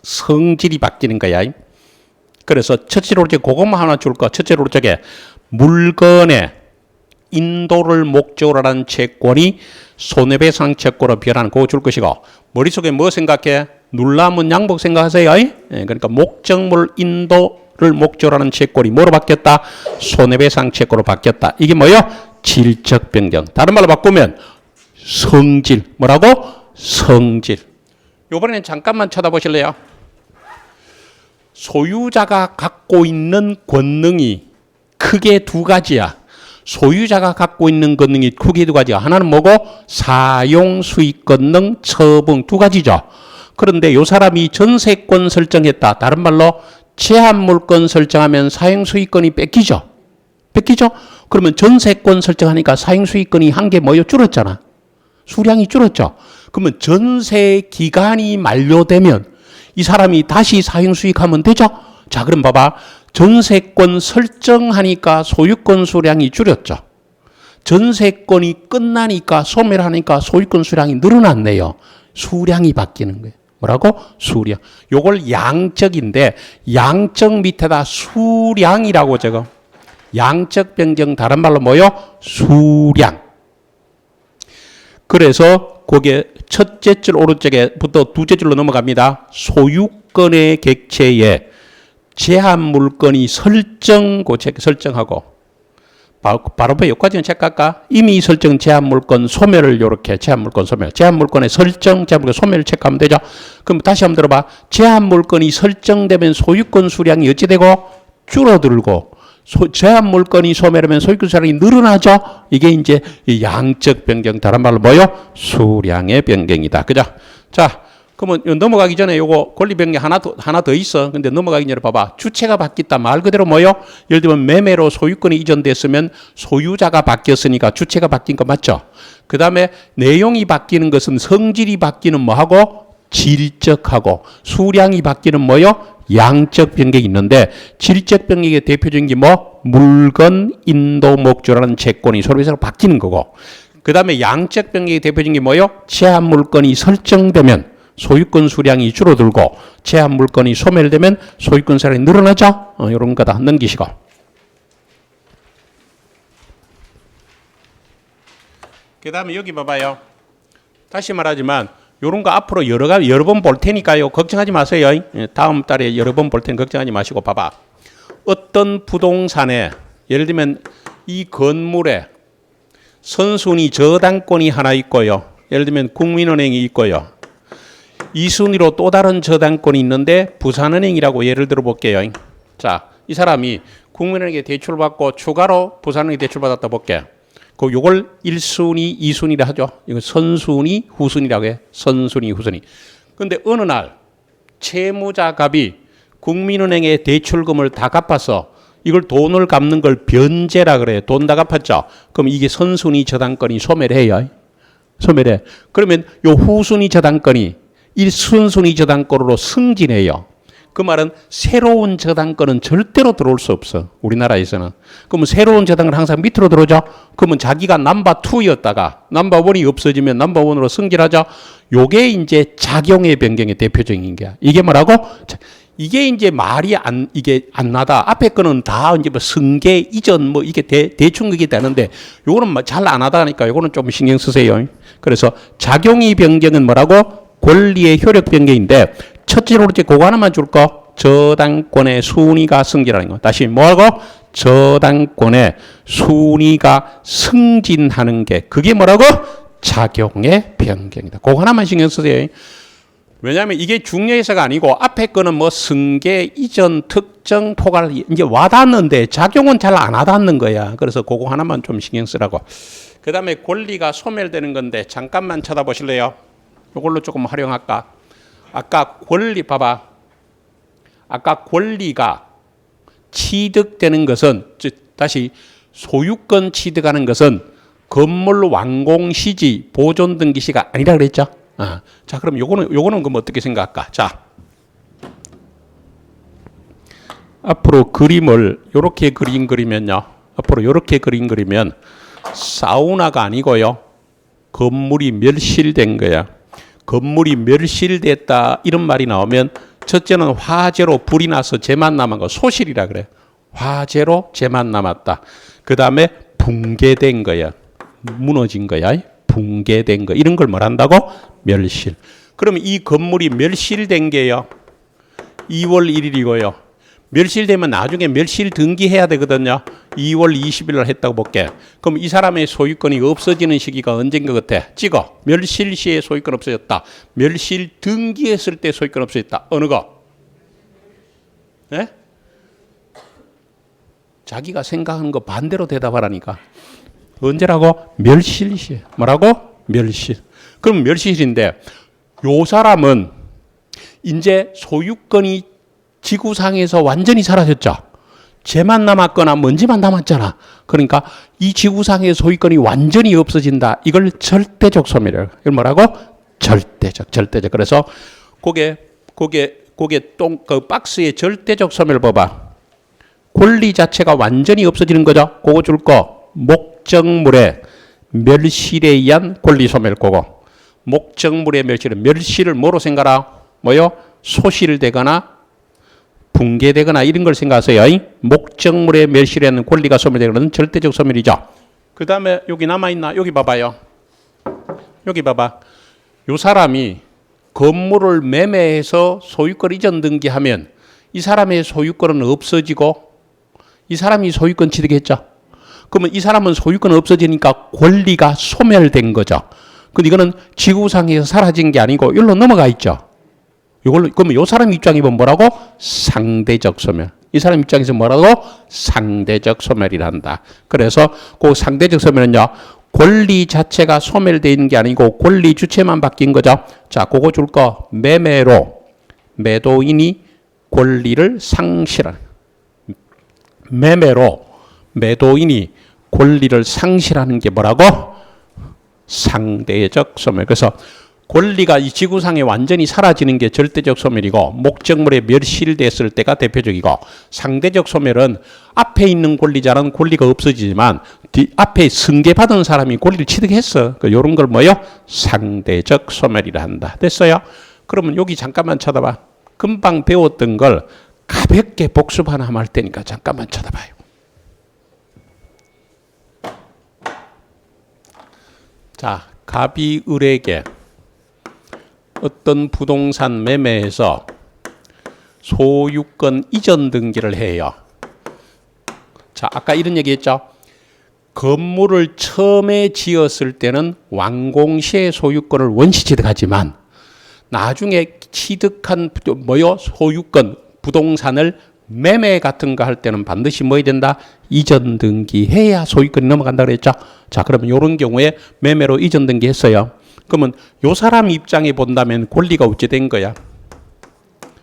성질이 바뀌는 거야. 그래서 첫째로 이제 그것만 하나 줄 거. 첫째로 저게 물건의 인도를 목적으로 하는 채권이 손해배상 채권으로 변하는 그거 줄 것이고 머릿속에 뭐 생각해? 눌라면 양복 생각하세요. 그러니까 목적물 인도를 목적으로 하는 채권이 뭐로 바뀌었다? 손해배상 채권으로 바뀌었다. 이게 뭐요? 질적 변경. 다른 말로 바꾸면 성질. 뭐라고? 성질. 이번에는 잠깐만 쳐다보실래요? 소유자가 갖고 있는 권능이 크게 두 가지야. 소유자가 갖고 있는 권능이 크게 두 가지야. 하나는 뭐고? 사용 수익 권능, 처분 두 가지죠. 그런데 이 사람이 전세권 설정했다. 다른 말로 제한 물건 설정하면 사용 수익권이 뺏기죠. 그러면 전세권 설정하니까 사용 수익권이 한 개 뭐요? 줄었잖아. 수량이 줄었죠. 그러면 전세 기간이 만료되면 이 사람이 다시 사용수익하면 되죠? 자, 그럼 봐봐. 전세권 설정하니까 소유권 수량이 줄였죠. 전세권이 끝나니까 소멸하니까 소유권 수량이 늘어났네요. 수량이 바뀌는 거예요. 뭐라고? 수량. 요걸 양적인데 양적 밑에다 수량이라고 적어. 양적 변경 다른 말로 뭐요? 수량. 그래서 그게 첫째 줄 오른쪽에부터 두째 줄로 넘어갑니다. 소유권의 객체에 제한 물건이 설정하고 바로 여기까지는 체크할까? 이미 설정 제한 물건 소멸을 이렇게 제한 물건 소멸. 제한 물건의 설정, 제한 물건 소멸을 체크하면 되죠. 그럼 다시 한번 들어봐. 제한 물건이 설정되면 소유권 수량이 어찌 되고 줄어들고 제한 물건이 소멸하면 소유권 수량이 늘어나죠. 이게 이제 양적 변경. 다른 말로 뭐요? 수량의 변경이다. 그죠? 자, 그러면 넘어가기 전에 요거 권리 변경 하나 더 있어. 근데 넘어가기 전에 봐봐. 주체가 바뀌었다. 말 그대로 뭐요? 예를 들면 매매로 소유권이 이전됐으면 소유자가 바뀌었으니까 주체가 바뀐 거 맞죠? 그 다음에 내용이 바뀌는 것은 성질이 바뀌는 뭐하고 질적하고 수량이 바뀌는 뭐요? 양적 변경이 있는데 질적 변경의 대표적인 게 뭐? 물건, 인도, 목조라는 채권이 서로 서로 바뀌는 거고 그 다음에 양적 변경의 대표적인 게 뭐요? 제한 물건이 설정되면 소유권 수량이 줄어들고 제한 물건이 소멸되면 소유권 수량이 늘어나죠? 이런 거다 넘기시고 그 다음에 여기 봐봐요. 다시 말하지만 요런 거 앞으로 여러 번 볼 테니까요. 걱정하지 마세요. 다음 달에 여러 번 볼 테니 걱정하지 마시고 봐봐. 어떤 부동산에 예를 들면 이 건물에 선순위 저당권이 하나 있고요. 예를 들면 국민은행이 있고요. 이 순위로 또 다른 저당권이 있는데 부산은행이라고 예를 들어 볼게요. 자, 이 사람이 국민은행에 대출받고 추가로 부산은행에 대출받았다 볼게. 그 요걸 1순위, 2순위라 하죠. 이거 선순위, 후순위라고 해. 선순위, 후순위. 근데 어느 날 채무자갑이 국민은행에 대출금을 다 갚아서 이걸 돈을 갚는 걸 변제라 그래요. 돈 다 갚았죠. 그럼 이게 선순위 저당권이 소멸해요. 소멸해. 그러면 요 후순위 저당권이 이 순순위 저당권으로 승진해요. 그 말은 새로운 저당권은 절대로 들어올 수 없어. 우리나라에서는. 그러면 새로운 저당권 항상 밑으로 들어오죠. 그러면 자기가 넘버2였다가 넘버1이 없어지면 넘버1으로 승진하죠. 요게 이제 작용의 변경의 대표적인 거야. 이게 뭐라고? 이게 이제 말이 이게 안 나다. 앞에 거는 다 이제 뭐 승계 이전 뭐 이게 대충 그게 되는데 요거는 잘 안 하다니까 요거는 좀 신경 쓰세요. 그래서 작용의 변경은 뭐라고? 권리의 효력 변경인데 첫째로 이제 그거 하나만 줄 거. 저당권의 순위가 승진하는 거. 다시 뭐라고? 저당권의 순위가 승진하는 게 그게 뭐라고? 작용의 변경이다. 그거 하나만 신경 쓰세요. 왜냐하면 이게 중요해서가 아니고 앞에 거는 뭐 승계, 이전, 특정, 포괄 이제 와닿는데 작용은 잘 안 와닿는 거야. 그래서 그거 하나만 좀 신경 쓰라고. 그 다음에 권리가 소멸되는 건데 잠깐만 쳐다보실래요? 이걸로 조금 활용할까? 아까 권리 봐봐. 아까 권리가 취득되는 것은 다시 소유권 취득하는 것은 건물 완공 시지 보존 등기 시가 아니라 그랬죠. 자, 그럼 요거는 그럼 어떻게 생각할까? 자, 앞으로 그림을 요렇게 그리면요. 앞으로 요렇게 그리면 사우나가 아니고요. 건물이 멸실된 거야. 건물이 멸실됐다 이런 말이 나오면 첫째는 화재로 불이 나서 재만 남은 거 소실이라 그래. 화재로 재만 남았다. 그 다음에 붕괴된 거야. 무너진 거야. 붕괴된 거. 이런 걸 말한다고? 멸실. 그러면 이 건물이 멸실된 게요. 2월 1일이고요. 멸실되면 나중에 멸실 등기해야 되거든요. 2월 20일 날 했다고 볼게. 그럼 이 사람의 소유권이 없어지는 시기가 언제인 것 같아? 찍어. 멸실 시에 소유권 없어졌다. 멸실 등기했을 때 소유권 없어졌다. 어느 거? 네? 자기가 생각하는 거 반대로 대답하라니까. 언제라고? 멸실 시에. 뭐라고? 멸실. 그럼 멸실인데 요 사람은 이제 소유권이 지구상에서 완전히 사라졌죠. 재만 남았거나 먼지만 남았잖아. 그러니까 이 지구상의 소유권이 완전히 없어진다. 이걸 절대적 소멸이라고. 이걸 뭐라고? 절대적. 그래서 그 박스의 절대적 소멸 봐봐. 권리 자체가 완전히 없어지는 거죠. 그거 줄 거. 목적물의 멸실에 의한 권리 소멸 그거. 목적물의 멸실을 뭐로 생각하라? 뭐요? 소실되거나 붕괴되거나 이런 걸 생각하세요. 목적물의 멸실에는 권리가 소멸되는 절대적 소멸이죠. 그 다음에 여기 남아있나? 여기 봐봐요. 여기 봐봐. 요 사람이 건물을 매매해서 소유권 이전 등기하면 이 사람의 소유권은 없어지고 이 사람이 소유권 취득했죠. 그러면 이 사람은 소유권 없어지니까 권리가 소멸된 거죠. 근데 이거는 지구상에서 사라진 게 아니고 여기로 넘어가 있죠. 이걸로 그러면 이 사람 입장이 뭐라고? 상대적 소멸. 이 사람 입장에서 뭐라고? 상대적 소멸이란다. 그래서 그 상대적 소멸은요. 권리 자체가 소멸되어 있는 게 아니고 권리 주체만 바뀐 거죠. 자, 그거 줄 거. 매매로 매도인이 권리를 상실하는. 매매로 매도인이 권리를 상실하는 게 뭐라고? 상대적 소멸. 그래서 권리가 이 지구상에 완전히 사라지는 게 절대적 소멸이고 목적물에 멸실됐을 때가 대표적이고 상대적 소멸은 앞에 있는 권리자는 권리가 없어지지만 앞에 승계받은 사람이 권리를 취득했어. 이런 걸 뭐요? 상대적 소멸이라 한다. 됐어요? 그러면 여기 잠깐만 쳐다봐. 금방 배웠던 걸 가볍게 복습 하나 할 테니까 잠깐만 쳐다봐요. 자, 갑이 을에게 어떤 부동산 매매에서 소유권 이전 등기를 해요. 자, 아까 이런 얘기 했죠. 건물을 처음에 지었을 때는 완공 시에 소유권을 원시 취득하지만 나중에 취득한 소유권, 부동산을 매매 같은 거 할 때는 반드시 뭐 해야 된다? 이전 등기해야 소유권이 넘어간다 그랬죠. 자, 그러면 이런 경우에 매매로 이전 등기했어요. 그러면 요 사람 입장에 본다면 권리가 어찌 된 거야?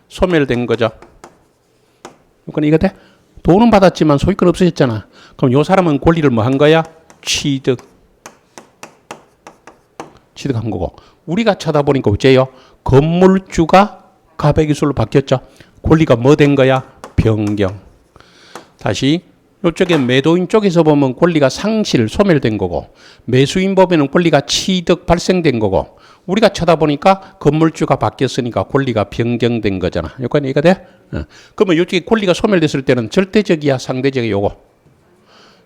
소멸된 거죠. 그러니까 이거 돼? 돈은 받았지만 소유권 없어졌잖아. 그럼 요 사람은 권리를 뭐 한 거야? 취득한 거고. 우리가 쳐다보니까 어째요? 건물주가 갑의 기술로 바뀌었죠. 권리가 뭐 된 거야? 변경. 다시 이쪽에 매도인 쪽에서 보면 권리가 상실, 소멸된 거고 매수인 법에는 권리가 취득, 발생된 거고 우리가 쳐다보니까 건물주가 바뀌었으니까 권리가 변경된 거잖아. 여기까지 이해가 돼? 그러면 이쪽에 권리가 소멸됐을 때는 절대적이야, 상대적이야? 요거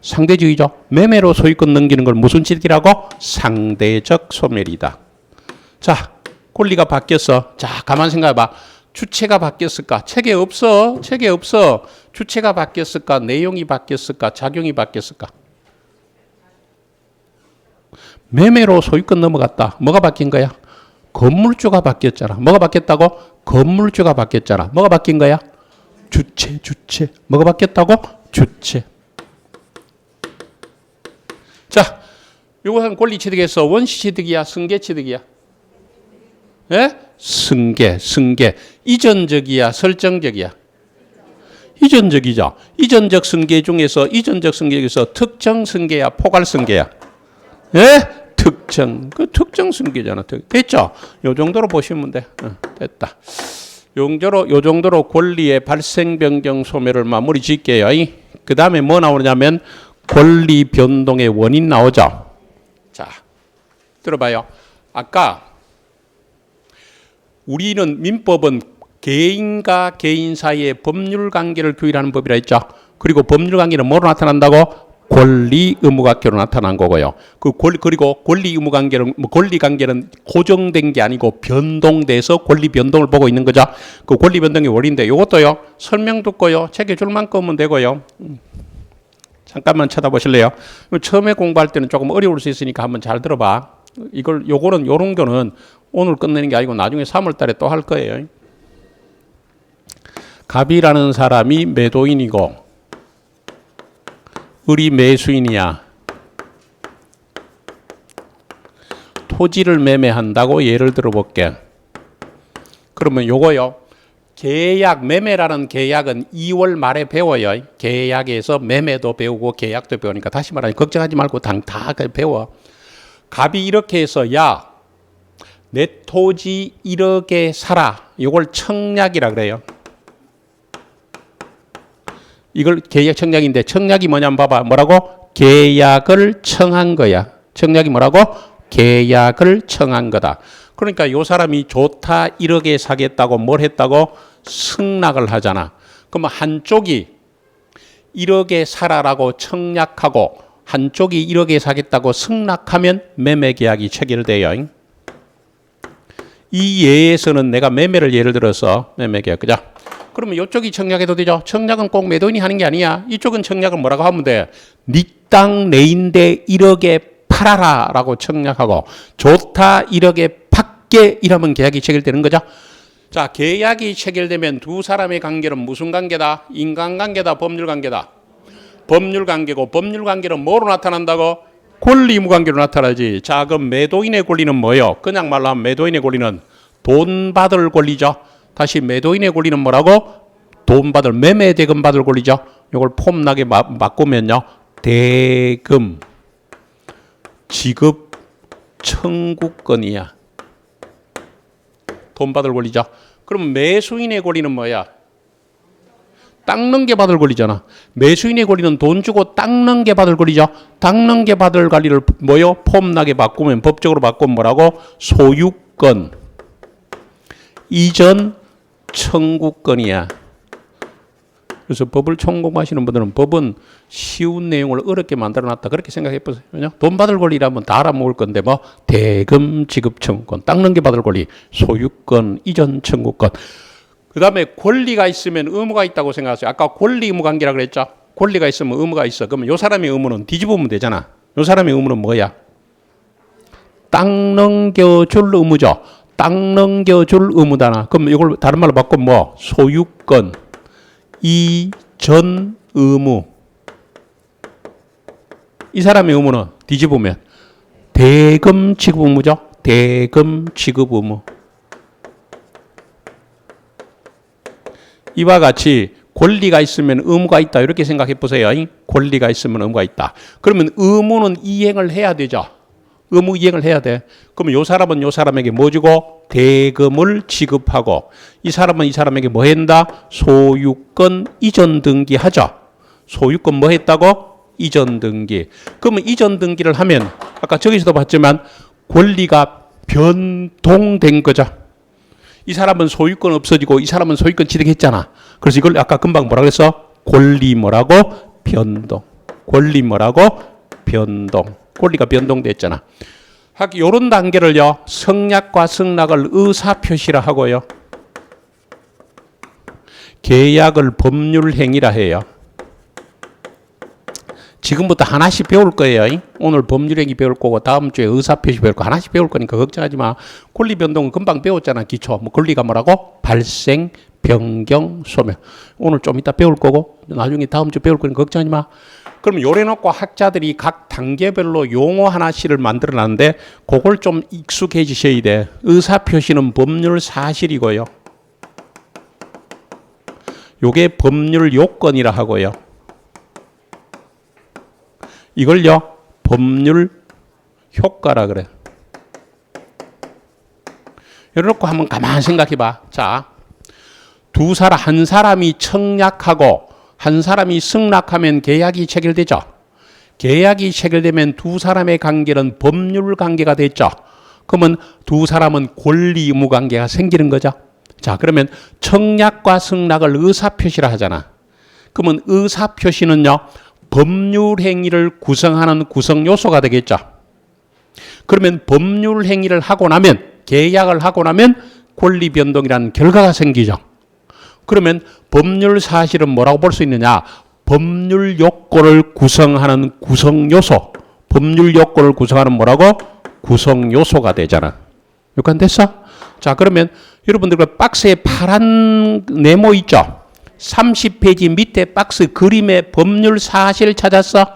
상대적이죠. 매매로 소유권 넘기는 걸 무슨 취득이라고? 상대적 소멸이다. 자, 권리가 바뀌었어. 자, 가만 생각해봐. 주체가 바뀌었을까? 책에 없어. 책에 없어. 주체가 바뀌었을까? 내용이 바뀌었을까? 작용이 바뀌었을까? 매매로 소유권 넘어갔다. 뭐가 바뀐 거야? 건물주가 바뀌었잖아. 뭐가 바뀌었다고? 건물주가 바뀌었잖아. 뭐가 바뀐 거야? 주체. 뭐가 바뀌었다고? 주체. 자, 이것은 권리 취득에서 원시 취득이야, 승계 취득이야? 예? 승계. 이전적이야, 설정적이야? 이전적이죠. 이전적 승계 중에서 특정 승계야, 포괄 승계야? 예? 특정. 그 특정 승계잖아. 됐죠? 요 정도로 보시면 돼. 됐다. 요 정도로 권리의 발생, 변경, 소멸을 마무리 짓게요. 그 다음에 뭐 나오냐면 권리 변동의 원인 나오죠. 자, 들어봐요. 아까 우리는 민법은 개인과 개인 사이의 법률 관계를 규율하는 법이라 했죠. 그리고 법률 관계는 뭐로 나타난다고? 권리 의무 관계로 나타난 거고요. 그리고 권리 의무 관계는 권리 관계는 고정된 게 아니고 변동돼서 권리 변동을 보고 있는 거죠. 그 권리 변동의 원인인데 이것도요. 설명 듣고요. 책에 줄 만큼은 되고요. 잠깐만 쳐다보실래요? 처음에 공부할 때는 조금 어려울 수 있으니까 한번 잘 들어봐. 요런 거는 오늘 끝내는 게 아니고 나중에 3월 달에 또 할 거예요. 갑이라는 사람이 매도인이고 을이 매수인이야. 토지를 매매한다고 예를 들어 볼게. 그러면 요거요. 계약, 매매라는 계약은 2월 말에 배워요. 계약에서 매매도 배우고 계약도 배우니까 다시 말하면 걱정하지 말고 다 배워. 갑이 이렇게 해서 야, 내 토지 1억에 사라. 이걸 청약이라 그래요. 이걸 계약 청약인데 청약이 뭐냐면 봐봐. 뭐라고? 계약을 청한 거야. 청약이 뭐라고? 계약을 청한 거다. 그러니까 이 사람이 좋다 1억에 사겠다고 뭘 했다고? 승낙을 하잖아. 그러면 한쪽이 1억에 사라라고 청약하고 한쪽이 1억에 사겠다고 승낙하면 매매 계약이 체결돼요. 이 예에서는 내가 매매를 예를 들어서 매매 계약, 그죠? 그러면 이쪽이 청약해도 되죠? 청약은 꼭 매도인이 하는 게 아니야. 이쪽은 청약을 뭐라고 하면 돼? 네 땅 내인데 1억에 팔아라 라고 청약하고 좋다 1억에 받게 이러면 계약이 체결되는 거죠. 자, 계약이 체결되면 두 사람의 관계는 무슨 관계다? 인간관계다, 법률관계다? 법률관계고 법률관계는 뭐로 나타난다고? 권리 의무 관계로 나타나지. 자, 그럼 매도인의 권리는 뭐예요? 그냥 말로 하면 매도인의 권리는 돈 받을 권리죠. 다시 매도인의 권리는 뭐라고? 돈 받을, 매매 대금 받을 권리죠. 이걸 폼나게 바꾸면요. 대금, 지급, 청구권이야. 돈 받을 권리죠. 그럼 매수인의 권리는 뭐야? 닦는 게 받을 권리잖아. 매수인의 권리는 돈 주고 닦는 게 받을 권리죠. 닦는 게 받을 권리를 뭐요? 폼나게 바꾸면, 법적으로 바꾸면 뭐라고? 소유권, 이전 청구권이야. 그래서 법을 전공하시는 분들은 법은 쉬운 내용을 어렵게 만들어놨다 그렇게 생각해 보세요. 돈 받을 권리라면 다 알아먹을 건데 뭐 대금 지급 청구권, 닦는 게 받을 권리, 소유권, 이전 청구권. 그 다음에 권리가 있으면 의무가 있다고 생각하세요. 아까 권리 의무 관계라 그랬죠. 권리가 있으면 의무가 있어. 그러면 요 사람의 의무는 뒤집으면 되잖아. 요 사람의 의무는 뭐야? 닦는 겨줄 의무죠. 닦는 겨줄 의무다나. 그럼 이걸 다른 말로 바꾸면 뭐? 소유권, 이전 의무. 이 사람의 의무는 뒤집으면 대금 지급 의무죠. 대금 지급 의무. 이와 같이 권리가 있으면 의무가 있다 이렇게 생각해 보세요. 권리가 있으면 의무가 있다. 그러면 의무는 이행을 해야 되죠. 의무 이행을 해야 돼. 그러면 요 사람은 요 사람에게 뭐 주고? 대금을 지급하고, 이 사람은 이 사람에게 뭐 한다? 소유권 이전 등기하죠. 소유권 뭐 했다고? 이전 등기. 그러면 이전 등기를 하면 아까 저기서도 봤지만 권리가 변동된 거죠. 이 사람은 소유권 없어지고 이 사람은 소유권 취득했잖아. 그래서 이걸 아까 금방 뭐라 그랬어? 권리 뭐라고? 변동. 권리 뭐라고? 변동. 권리가 변동됐잖아. 이런 단계를요, 성약과 승낙을 의사표시라 하고요, 계약을 법률행위라 해요. 지금부터 하나씩 배울 거예요. 오늘 법률행위 배울 거고 다음 주에 의사표시 배울 거 하나씩 배울 거니까 걱정하지 마. 권리 변동은 금방 배웠잖아. 기초. 뭐 권리가 뭐라고? 발생, 변경, 소멸. 오늘 좀 이따 배울 거고 나중에 다음 주 배울 거니까 걱정하지 마. 그럼 요래놓고 학자들이 각 단계별로 용어 하나씩을 만들어놨는데 그걸 좀 익숙해지셔야 돼. 의사표시는 법률 사실이고요. 요게 법률 요건이라 하고요. 이걸요, 법률 효과라 그래. 이래놓고 한번 가만히 생각해 봐. 자, 한 사람이 청약하고 한 사람이 승낙하면 계약이 체결되죠. 계약이 체결되면 두 사람의 관계는 법률 관계가 됐죠. 그러면 두 사람은 권리 의무 관계가 생기는 거죠. 자, 그러면 청약과 승낙을 의사표시라 하잖아. 그러면 의사표시는요, 법률 행위를 구성하는 구성 요소가 되겠죠. 그러면 법률 행위를 하고 나면, 계약을 하고 나면 권리 변동이라는 결과가 생기죠. 그러면 법률 사실은 뭐라고 볼 수 있느냐? 법률 요건을 구성하는 구성 요소. 법률 요건을 구성하는 뭐라고? 구성 요소가 되잖아. 여기까지 됐어? 자, 그러면 여러분들 그 박스에 파란 네모 있죠? 30페이지 밑에 박스 그림에 법률 사실 찾았어?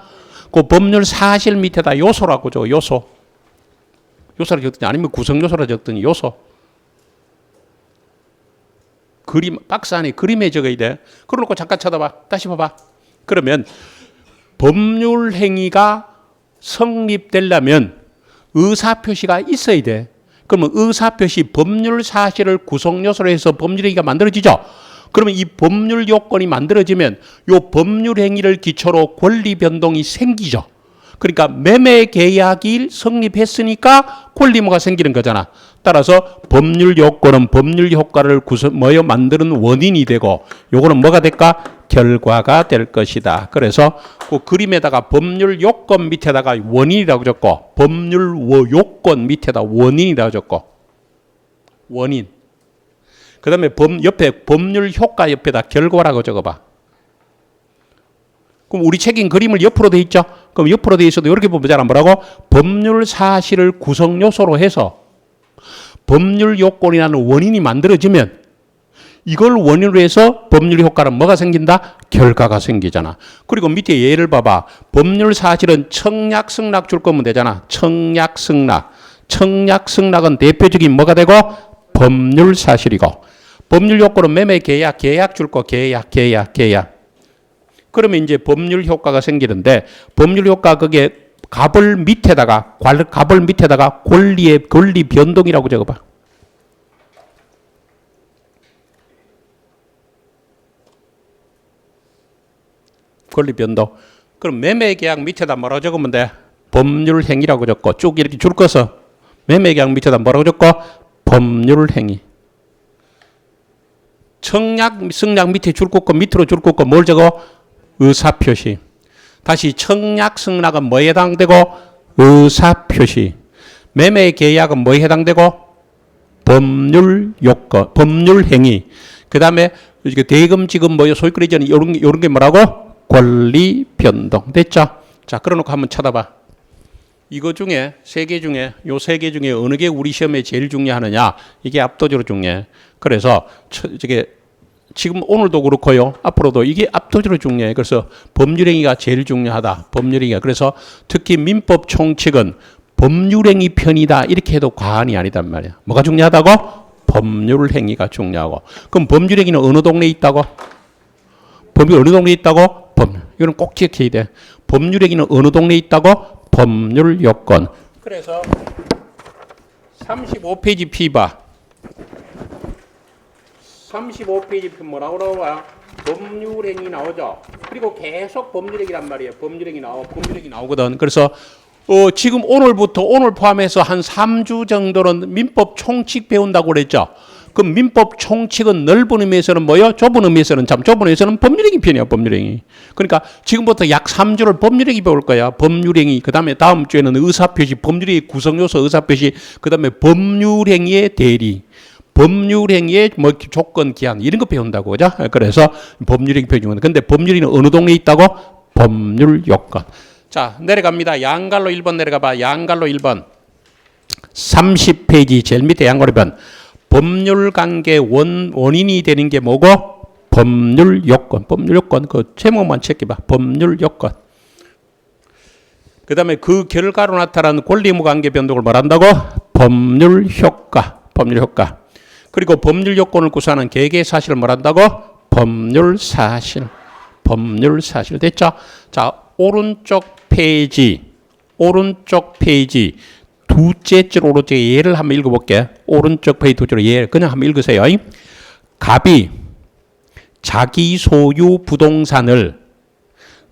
그 법률 사실 밑에다 요소라고 적어. 요소. 요소라 적더니 아니면 구성 요소라 적더니 요소. 그림, 박스 안에 그림에 적어야 돼. 그러놓고 잠깐 쳐다봐. 다시 봐봐. 그러면 법률 행위가 성립되려면 의사표시가 있어야 돼. 그러면 의사표시, 법률 사실을 구성 요소로 해서 법률 행위가 만들어지죠. 그러면 이 법률 요건이 만들어지면 이 법률 행위를 기초로 권리 변동이 생기죠. 그러니까 매매 계약이 성립했으니까 권리무가 생기는 거잖아. 따라서 법률 요건은 법률 효과를 만드는 원인이 되고, 요거는 뭐가 될까? 결과가 될 것이다. 그래서 그 그림에다가 법률 요건 밑에다가 원인이라고 적고, 법률 요건 밑에다 원인이라고 적고, 원인. 그 다음에 옆에 법률 효과 옆에다 결과라고 적어봐. 그럼 우리 책인 그림을 옆으로 돼 있죠? 그럼 옆으로 돼 있어도 이렇게 보면 잘 뭐라고? 법률 사실을 구성 요소로 해서 법률 요건이라는 원인이 만들어지면 이걸 원인으로 해서 법률 효과는 뭐가 생긴다? 결과가 생기잖아. 그리고 밑에 예를 봐봐. 법률 사실은 청약, 승낙 줄 거면 되잖아. 청약, 승낙. 청약, 승낙은 대표적인 뭐가 되고? 법률 사실이고. 법률 요건은 매매 계약, 계약 줄 거, 계약. 그러면 이제 법률 효과가 생기는데, 법률 효과 그게 갑을 밑에다가 권리 변동이라고 적어봐. 권리 변동. 그럼 매매 계약 밑에다 뭐라고 적으면 돼? 법률 행위라고 적고 쭉 이렇게 줄 거서 매매 계약 밑에다 뭐라고 적고 법률 행위. 청약, 승낙 밑에 줄 긋고 밑으로 줄 긋고 뭘 적어? 의사표시. 다시 청약, 승낙은 뭐에 해당되고? 의사표시. 매매 계약은 뭐에 해당되고? 법률 요건, 법률 행위. 그 다음에 대금, 지금 뭐요? 소유권 이전 이런 게 뭐라고? 권리 변동. 됐죠? 자, 그러놓고 한번 쳐다봐. 이거 중에 세 개 중에 요 세 개 중에 어느 게 우리 시험에 제일 중요하느냐? 이게 압도적으로 중요해. 그래서 저게 지금 오늘도 그렇고요. 앞으로도 이게 압도적으로 중요해. 그래서 법률행위가 제일 중요하다. 법률행위가. 그래서 특히 민법 총칙은 법률행위 편이다. 이렇게 해도 과언이 아니단 말이야. 뭐가 중요하다고? 법률행위가 중요하고. 그럼 법률행위는 어느 동네에 있다고? 법률 어느 동네에 있다고? 법률. 이거는 꼭 기억해야 돼. 법률행위는 어느 동네에 있다고? 법률 요건. 그래서 35페이지 피 봐. 35페이지 피 뭐라고 나와요? 법률행위 나오죠. 그리고 계속 법률행위란 말이에요. 법률행위 나오거든. 그래서 지금 오늘부터 오늘 포함해서 한 3주 정도는 민법 총칙 배운다고 그랬죠. 그럼 민법 총칙은 넓은 의미에서는 뭐요? 좁은 의미에서는 법률행위 편이야. 법률행위. 그러니까 지금부터 약 3주를 법률행위 배울 거야. 법률행위. 그 다음에 다음 주에는 의사표시, 법률행위 구성요소 의사표시, 그 다음에 법률행위의 대리, 법률행위의 뭐 조건, 기한 이런 거 배운다고. 그죠? 그래서 법률행위 표준은. 근데 법률행위는 어느 동네에 있다고? 법률 요건. 자, 내려갑니다. 양갈로 1번 내려가봐. 양갈로 1번. 30페이지 제일 밑에 양갈로 1번. 법률관계 원인이 되는 게 뭐고? 법률 요건. 법률 요건. 그 제목만 체크해봐. 법률 요건. 그 다음에 그 결과로 나타나는 권리의무관계 변동을 말한다고? 법률 효과. 법률 효과. 그리고 법률 요건을 구사하는 개개 사실을 말한다고? 법률 사실. 법률 사실. 됐죠? 자, 오른쪽 페이지 두째 줄 오른쪽 예를 한번 읽어볼게. 오른쪽 페이지 두 줄 예 그냥 한번 읽으세요. 갑이 자기 소유 부동산을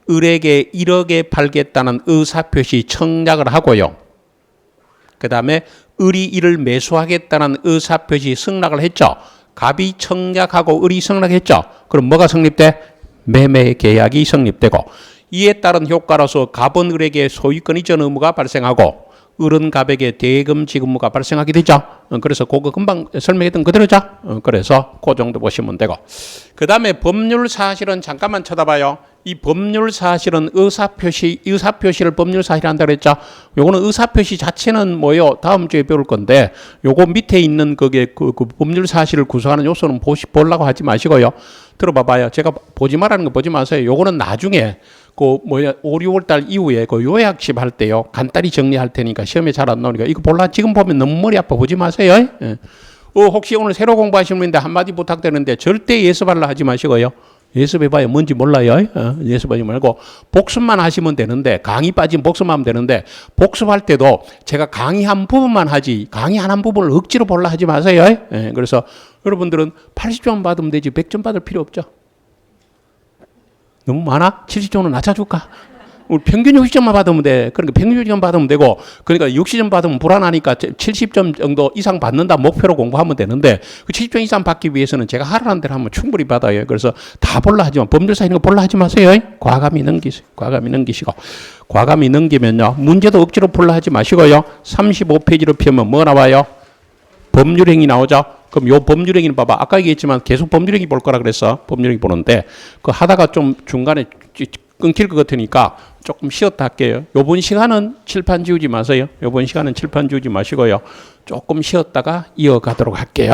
을에게 1억에 팔겠다는 의사표시 청약을 하고요. 그 다음에 을이 이를 매수하겠다는 의사표시 승낙을 했죠. 갑이 청약하고 을이 승낙했죠. 그럼 뭐가 성립돼? 매매 계약이 성립되고, 이에 따른 효과로서 갑은 을에게 소유권 이전 의무가 발생하고 을은 갑에게 대금 지급 의무가 발생하게 되죠. 그래서 그거 금방 설명했던 그대로죠. 그래서 그 정도 보시면 되고, 그 다음에 법률 사실은 잠깐만 쳐다봐요. 이 법률 사실은 의사표시를 법률 사실 한다 그랬죠. 요거는 의사표시 자체는 뭐요? 다음 주에 배울 건데, 요거 밑에 있는 그게 그 법률 사실을 구성하는 요소는 보려고 하지 마시고요. 들어봐봐요. 제가 보지 말라는 거 보지 마세요. 요거는 나중에 5, 6월 달 이후에 그 요약집 할 때요. 간단히 정리할 테니까 시험에 잘 안 나오니까 이거 지금 보면 너무 머리 아파. 보지 마세요. 예. 혹시 오늘 새로 공부하시는 분인데 한마디 부탁드리는데 절대 예습하려 하지 마시고요. 예습해봐야 뭔지 몰라요. 예습하지 말고 복습만 하시면 되는데, 강의 빠지면 복습만 하면 되는데, 복습할 때도 제가 강의한 부분만 하지 강의한 부분을 억지로 보려 하지 마세요. 그래서 여러분들은 80점 받으면 되지 100점 받을 필요 없죠. 너무 많아? 70점은 낮춰줄까? 우리 평균 60점만 받으면 돼. 그러니까 평균 60점 받으면 되고, 그러니까 60점 받으면 불안하니까 70점 정도 이상 받는다 목표로 공부하면 되는데, 그 70점 이상 받기 위해서는 제가 하라는 대로 하면 충분히 받아요. 그래서 다 볼라 하지만, 법률사 이런 거 볼라 하지 마세요. 과감히 넘기시고. 과감히 넘기면요, 문제도 억지로 볼라 하지 마시고요. 35페이지로 펴면 뭐 나와요? 법률행위 나오죠. 그럼 요 법률행위는 봐봐. 아까 얘기했지만 계속 법률행위 볼 거라 그랬어. 법률행위 보는데, 그 하다가 좀 중간에 끊길 것 같으니까 조금 쉬었다 할게요. 요번 시간은 칠판 지우지 마세요. 요번 시간은 칠판 지우지 마시고요. 조금 쉬었다가 이어가도록 할게요.